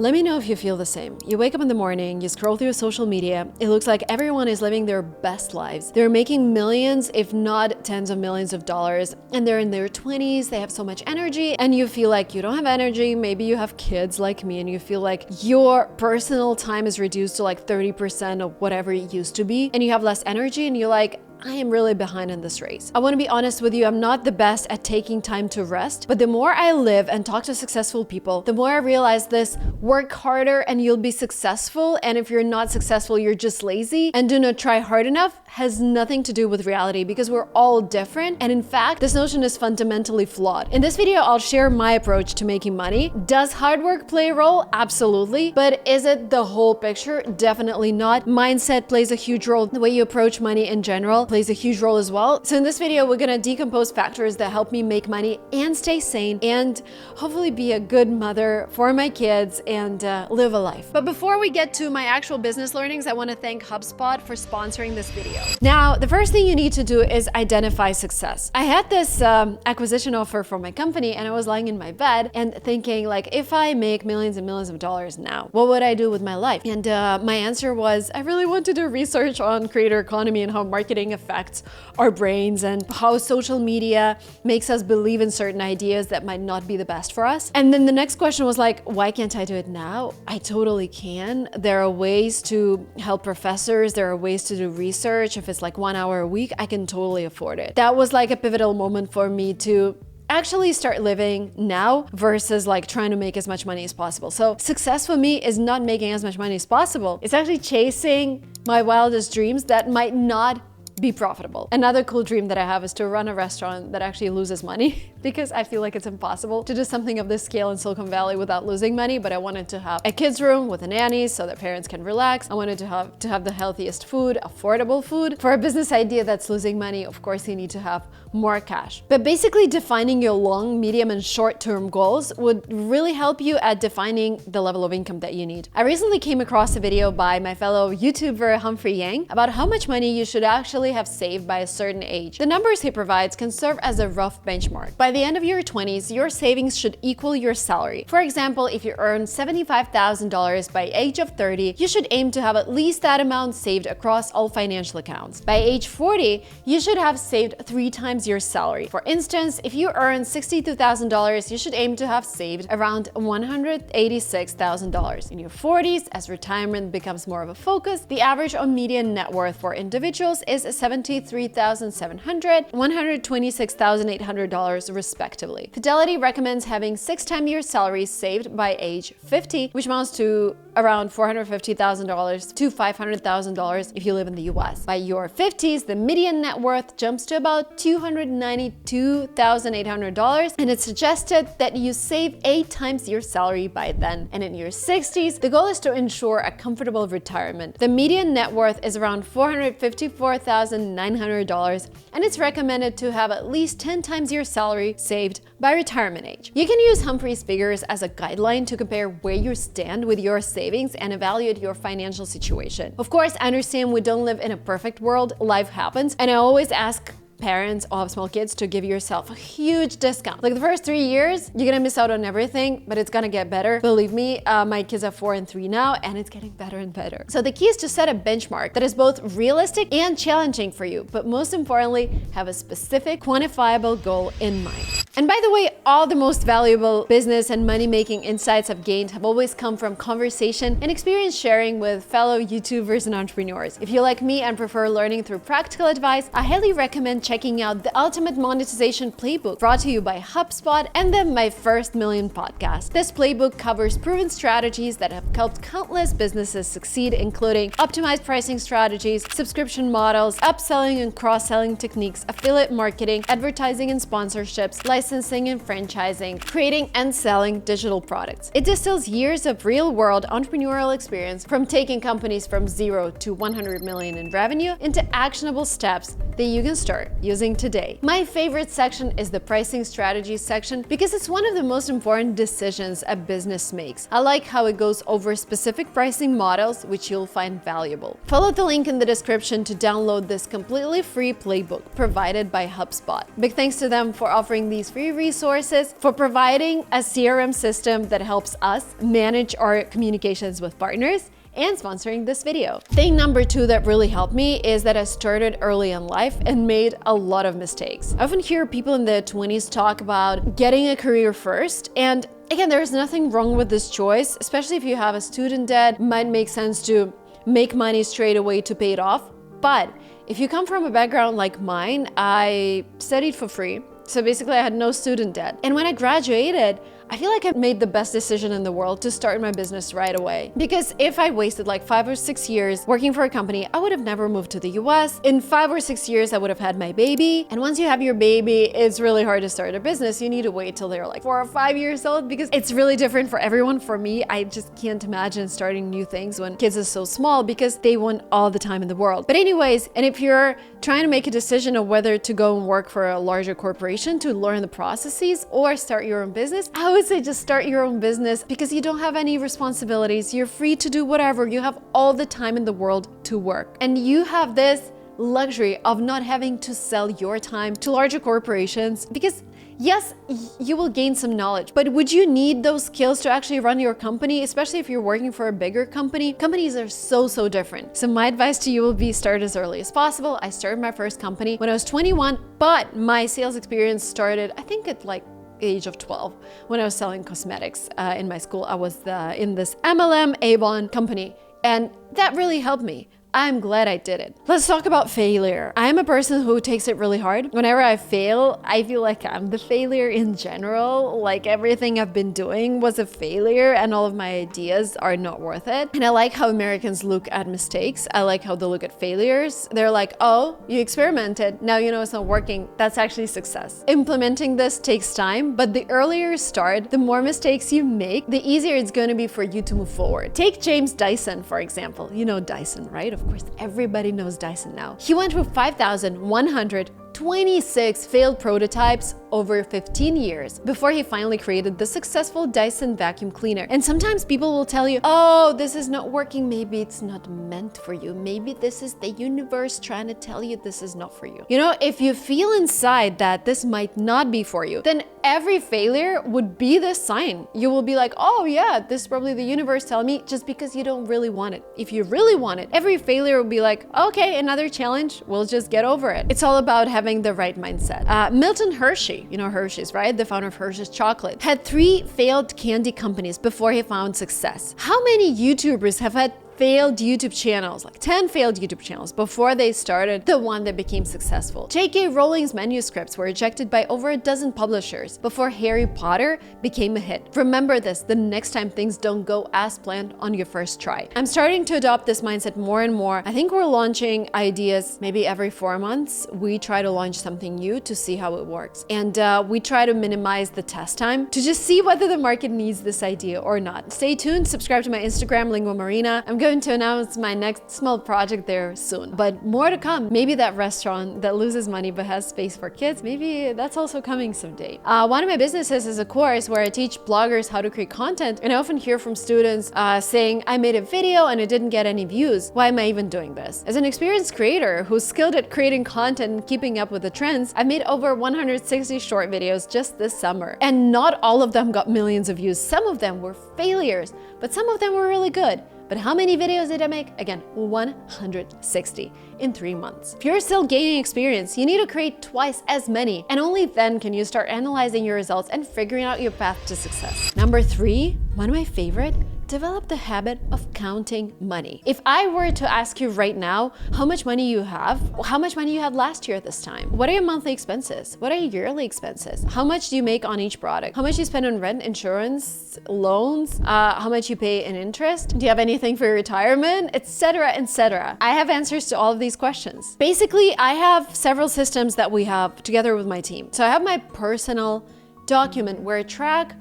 Let me know if you feel the same. You wake up in the morning, you scroll through social media, it looks like everyone is living their best lives. They're making millions, if not tens of millions of dollars, and they're in their 20s, they have so much energy, and you feel like you don't have energy. Maybe you have kids like me, and you feel like your personal time is reduced to like 30% of whatever it used to be, and you have less energy, and you're like, I am really behind in this race. I want to be honest with you, I'm not the best at taking time to rest, but the more I live and talk to successful people, the more I realize this: work harder and you'll be successful, and if you're not successful, you're just lazy and do not try hard enough, has nothing to do with reality, because we're all different. And in fact, this notion is fundamentally flawed. In this video, I'll share my approach to making money. Does hard work play a role? Absolutely. But is it the whole picture? Definitely not. Mindset plays a huge role. The way you approach money in general plays a huge role as well. So in this video, we're gonna decompose factors that help me make money and stay sane, and hopefully be a good mother for my kids and live a life. But before we get to my actual business learnings, I wanna thank HubSpot for sponsoring this video. Now, the first thing you need to do is identify success. I had this acquisition offer from my company, and I was lying in my bed and thinking, like, if I make millions and millions of dollars now, what would I do with my life? And my answer was, I really want to do research on creator economy and how marketing affects our brains and how social media makes us believe in certain ideas that might not be the best for us. And then the next question was like, why can't I do it now? I totally can. There are ways to help professors. There are ways to do research. If it's like 1 hour a week, I can totally afford it. That was like a pivotal moment for me to actually start living now versus like trying to make as much money as possible. So success for me is not making as much money as possible. It's actually chasing my wildest dreams that might not be profitable. Another cool dream that I have is to run a restaurant that actually loses money, because I feel like it's impossible to do something of this scale in Silicon Valley without losing money. But I wanted to have a kids room with a nanny so that parents can relax. I wanted to have the healthiest food, affordable food. For a business idea that's losing money, of course you need to have more cash. But basically defining your long, medium, and short-term goals would really help you at defining the level of income that you need. I recently came across a video by my fellow YouTuber Humphrey Yang about how much money you should actually have saved by a certain age. The numbers he provides can serve as a rough benchmark. By the end of your 20s, your savings should equal your salary. For example, if you earn $75,000 by age of 30, you should aim to have at least that amount saved across all financial accounts. By age 40, you should have saved 3 times your salary. For instance, if you earn $62,000, you should aim to have saved around $186,000. In your 40s, as retirement becomes more of a focus, the average or median net worth for individuals is $73,700, $126,800 respectively. Fidelity recommends having 6 times your salary saved by age 50, which amounts to around $450,000 to $500,000 if you live in the US. By your 50s, the median net worth jumps to about $292,800, and it's suggested that you save 8 times your salary by then. And in your 60s, the goal is to ensure a comfortable retirement. The median net worth is around $454,900, and it's recommended to have at least 10 times your salary saved by retirement age. You can use Humphrey's figures as a guideline to compare where you stand with your savings and evaluate your financial situation. Of course, I understand we don't live in a perfect world, life happens, and I always ask parents of small kids to give yourself a huge discount. Like the first 3 years, you're gonna miss out on everything, but it's gonna get better. Believe me, my kids are 4 and 3 now, and it's getting better and better. So the key is to set a benchmark that is both realistic and challenging for you, but most importantly, have a specific, quantifiable goal in mind. And by the way, all the most valuable business and money-making insights I've gained have always come from conversation and experience sharing with fellow YouTubers and entrepreneurs. If you're like me and prefer learning through practical advice, I highly recommend checking out the Ultimate Monetization Playbook, brought to you by HubSpot and the My First Million podcast. This playbook covers proven strategies that have helped countless businesses succeed, including optimized pricing strategies, subscription models, upselling and cross-selling techniques, affiliate marketing, advertising and sponsorships, licensing and franchising, creating and selling digital products. It distills years of real-world entrepreneurial experience from taking companies from 0 to 100 million in revenue into actionable steps that you can start using today. My favorite section is the pricing strategy section because it's one of the most important decisions a business makes. I like how it goes over specific pricing models, which you'll find valuable. Follow the link in the description to download this completely free playbook provided by HubSpot. Big thanks to them for offering these free resources, for providing a CRM system that helps us manage our communications with partners, and sponsoring this video. Thing number 2 that really helped me is that I started early in life and made a lot of mistakes. I often hear people in their 20s talk about getting a career first, and again, there's nothing wrong with this choice, especially if you have a student debt. It might make sense to make money straight away to pay it off. But if you come from a background like mine, I studied for free. So basically I had no student debt. And when I graduated, I feel like I made the best decision in the world to start my business right away. Because if I wasted like 5 or 6 years working for a company, I would have never moved to the US. In 5 or 6 years, I would have had my baby. And once you have your baby, it's really hard to start a business. You need to wait till they're like 4 or 5 years old because it's really different for everyone. For me, I just can't imagine starting new things when kids are so small because they want all the time in the world. But anyways, and if you're trying to make a decision of whether to go and work for a larger corporation to learn the processes or start your own business, I would say just start your own business because you don't have any responsibilities. You're free to do whatever. You have all the time in the world to work. And you have this luxury of not having to sell your time to larger corporations because yes, you will gain some knowledge, but would you need those skills to actually run your company, especially if you're working for a bigger company? Companies are so different. So my advice to you will be start as early as possible. I started my first company when I was 21, but my sales experience started, I think at like age of 12 when I was selling cosmetics in my school. I was in this MLM Avon company, and that really helped me. I'm glad I did it. Let's talk about failure. I'm a person who takes it really hard. Whenever I fail, I feel like I'm the failure in general. Like everything I've been doing was a failure and all of my ideas are not worth it. And I like how Americans look at mistakes. I like how they look at failures. They're like, oh, you experimented. Now you know it's not working. That's actually success. Implementing this takes time, but the earlier you start, the more mistakes you make, the easier it's going to be for you to move forward. Take James Dyson, for example. You know Dyson, right? Of course, everybody knows Dyson now. He went through 5,126 failed prototypes over 15 years before he finally created the successful Dyson vacuum cleaner. And sometimes people will tell you, oh, this is not working. Maybe it's not meant for you. Maybe this is the universe trying to tell you this is not for you. You know, if you feel inside that this might not be for you, then every failure would be the sign. You will be like, oh yeah, this is probably the universe telling me, just because you don't really want it. If you really want it, every failure will be like, okay, another challenge, we'll just get over it. It's all about having the right mindset. Milton Hershey, you know Hershey's, right? The founder of Hershey's chocolate, had 3 failed candy companies before he found success. How many YouTubers have had failed YouTube channels, like 10 failed YouTube channels before they started the one that became successful? J.K. Rowling's manuscripts were rejected by over a dozen publishers before Harry Potter became a hit. Remember this the next time things don't go as planned on your first try. I'm starting to adopt this mindset more and more. I think we're launching ideas maybe every 4 months. We try to launch something new to see how it works. And we try to minimize the test time to just see whether the market needs this idea or not. Stay tuned, subscribe to my Instagram, Lingua Marina. I'm going to announce my next small project there soon, but more to come. Maybe that restaurant that loses money but has space for kids, maybe that's also coming someday. One of my businesses is a course where I teach bloggers how to create content, and I often hear from students saying, I made a video and it didn't get any views. Why am I even doing this? As an experienced creator who's skilled at creating content and keeping up with the trends, I've made over 160 short videos just this summer, and not all of them got millions of views. Some of them were failures, but some of them were really good. But how many videos did I make? Again, 160 in 3 months. If you're still gaining experience, you need to create twice as many, and only then can you start analyzing your results and figuring out your path to success. Number 3, one of my favorite, develop the habit of counting money. If I were to ask you right now how much money you have, how much money you had last year at this time, what are your monthly expenses? What are your yearly expenses? How much do you make on each product? How much you spend on rent, insurance, loans? How much you pay in interest? Do you have anything for your retirement? Etc., etc. I have answers to all of these questions. Basically, I have several systems that we have together with my team. So I have my personal document where I track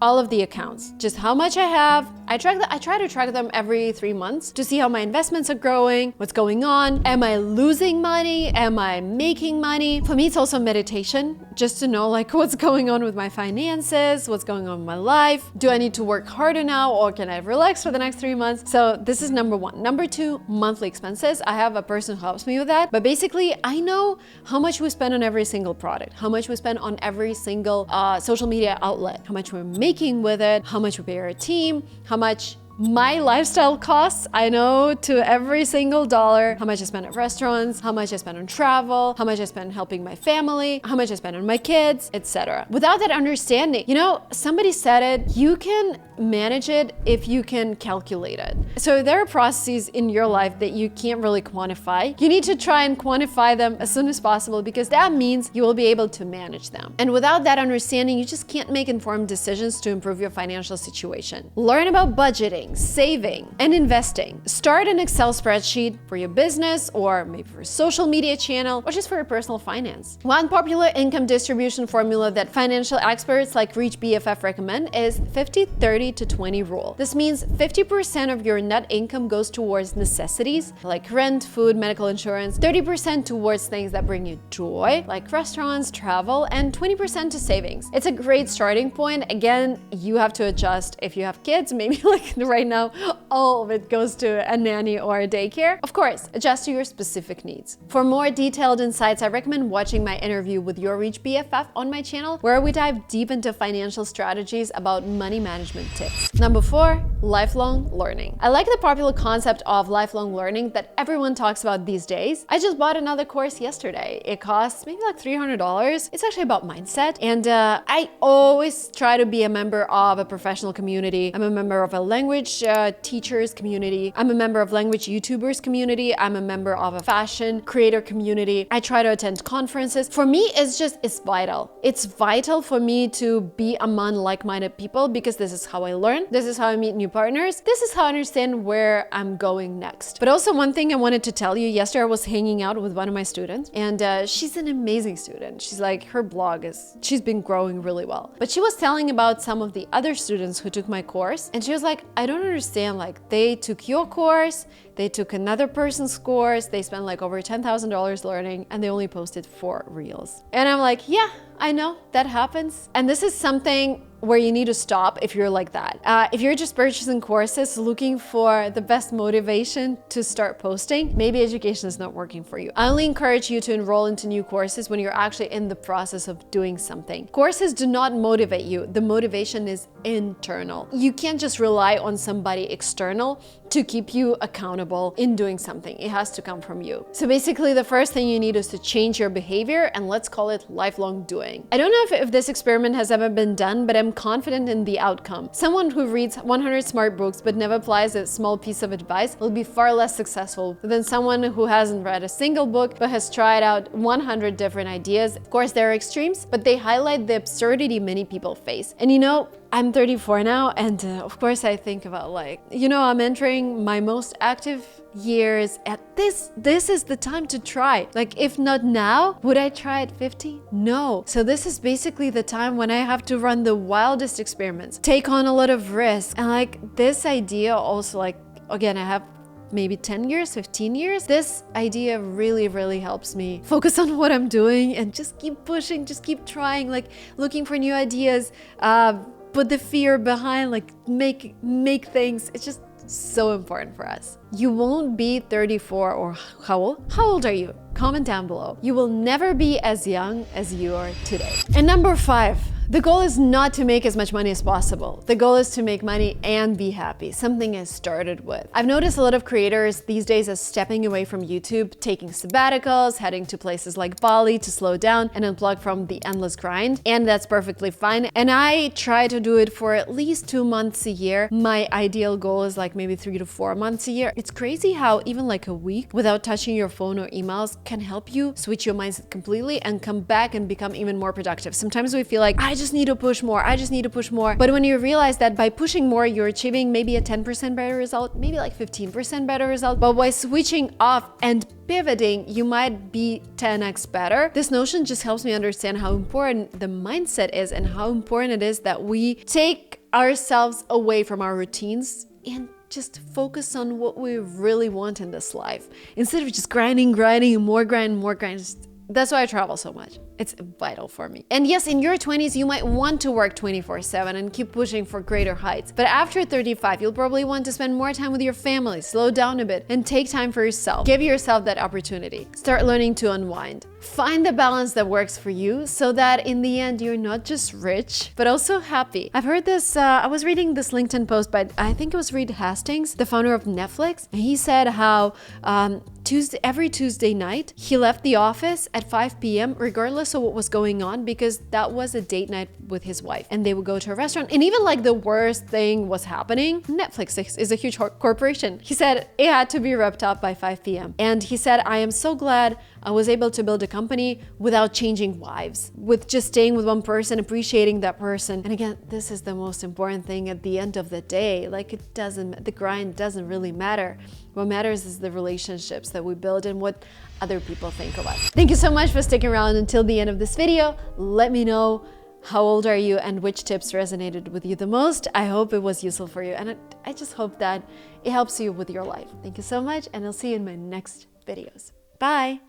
all of the accounts, just how much I have. I try to track them every 3 months to see how my investments are growing, what's going on. Am I losing money? Am I making money? For me, it's also meditation, just to know like what's going on with my finances, what's going on in my life. Do I need to work harder now, or can I relax for the next 3 months? So this is number one. Number two, monthly expenses. I have a person who helps me with that. But basically, I know how much we spend on every single product, how much we spend on every single social media outlet, how much we're making with it, how much we pay our team, how much my lifestyle costs, I know to every single dollar, how much I spend at restaurants, how much I spend on travel, how much I spend helping my family, how much I spend on my kids, etc. Without that understanding, somebody said it, you can manage it if you can calculate it. So there are processes in your life that you can't really quantify. You need to try and quantify them as soon as possible, because that means you will be able to manage them. And without that understanding, you just can't make informed decisions to improve your financial situation. Learn about budgeting, saving, and investing. Start an Excel spreadsheet for your business, or maybe for a social media channel, or just for your personal finance. One popular income distribution formula that financial experts like Reach BFF recommend is 50-30 to 20 rule. This means 50% of your net income goes towards necessities like rent, food, medical insurance, 30% towards things that bring you joy like restaurants, travel, and 20% to savings. It's a great starting point. Again, you have to adjust if you have kids. Maybe like right now, all of it goes to a nanny or a daycare. Of course, adjust to your specific needs. For more detailed insights, I recommend watching my interview with your Reach BFF on my channel, where we dive deep into financial strategies about money management tips. Number 4, lifelong learning. I like the popular concept of lifelong learning that everyone talks about these days. I just bought another course yesterday. It costs maybe like $300. It's actually about mindset. And I always try to be a member of a professional community. I'm a member of a language teachers community. I'm a member of language YouTubers community. I'm a member of a fashion creator community. I try to attend conferences. For me, it's vital. It's vital for me to be among like-minded people, because this is how I learn. This is how I meet new partners. This is how I understand where I'm going next. But also, one thing I wanted to tell you, yesterday I was hanging out with one of my students, and she's an amazing student. She's like, her blog she's been growing really well. But she was telling about some of the other students who took my course, and she was like, I don't understand, like they took your course, they took another person's course, they spent like over $10,000 learning, and they only posted 4 reels. And I'm like, yeah, I know that happens. And this is something where you need to stop if you're like that. If you're just purchasing courses looking for the best motivation to start posting, maybe education is not working for you. I only encourage you to enroll into new courses when you're actually in the process of doing something. Courses do not motivate you. The motivation is internal. You can't just rely on somebody external to keep you accountable in doing something. It has to come from you. So basically, the first thing you need is to change your behavior, and let's call it lifelong doing. I don't know if this experiment has ever been done, but I'm confident in the outcome. Someone who reads 100 smart books but never applies a small piece of advice will be far less successful than someone who hasn't read a single book but has tried out 100 different ideas. Of course, there are extremes, but they highlight the absurdity many people face. And I'm 34 now, and of course I think about I'm entering my most active years at this is the time to try. Like, if not now, would I try at 50? No. So this is basically the time when I have to run the wildest experiments, take on a lot of risk. And this idea also, again, I have maybe 10 years, 15 years. This idea really, really helps me focus on what I'm doing and just keep pushing, just keep trying, looking for new ideas, put the fear behind, make things. It's just so important for us. You won't be 34 or how old? How old are you? Comment down below. You will never be as young as you are today. And number 5, the goal is not to make as much money as possible. The goal is to make money and be happy, something I started with. I've noticed a lot of creators these days are stepping away from YouTube, taking sabbaticals, heading to places like Bali to slow down and unplug from the endless grind, and that's perfectly fine. And I try to do it for at least 2 months a year. My ideal goal is maybe 3 to 4 months a year. It's crazy how even a week without touching your phone or emails can help you switch your mindset completely and come back and become even more productive. Sometimes we feel like, I I just need to push more. I just need to push more. But when you realize that by pushing more, you're achieving maybe a 10% better result, maybe like 15% better result, but by switching off and pivoting, you might be 10x better. This notion just helps me understand how important the mindset is and how important it is that we take ourselves away from our routines and just focus on what we really want in this life instead of just grinding and more grind. That's why I travel so much. It's vital for me. And yes, in your 20s, you might want to work 24/7 and keep pushing for greater heights. But after 35, you'll probably want to spend more time with your family, slow down a bit, and take time for yourself. Give yourself that opportunity. Start learning to unwind. Find the balance that works for you so that in the end, you're not just rich, but also happy. I've heard this, I was reading this LinkedIn post by, I think it was Reed Hastings, the founder of Netflix. And he said how every Tuesday night, he left the office at 5 p.m. regardless of what was going on, because that was a date night with his wife. And they would go to a restaurant, and even like the worst thing was happening, Netflix is a huge corporation. He said it had to be wrapped up by 5 p.m. And he said, I am so glad I was able to build a company without changing wives, with just staying with one person, appreciating that person. And again, this is the most important thing at the end of the day. Like the grind doesn't really matter. What matters is the relationships that we build and what other people think of us. Thank you so much for sticking around until the end of this video. Let me know, how old are you and which tips resonated with you the most? I hope it was useful for you, and I just hope that it helps you with your life. Thank you so much, and I'll see you in my next videos. Bye.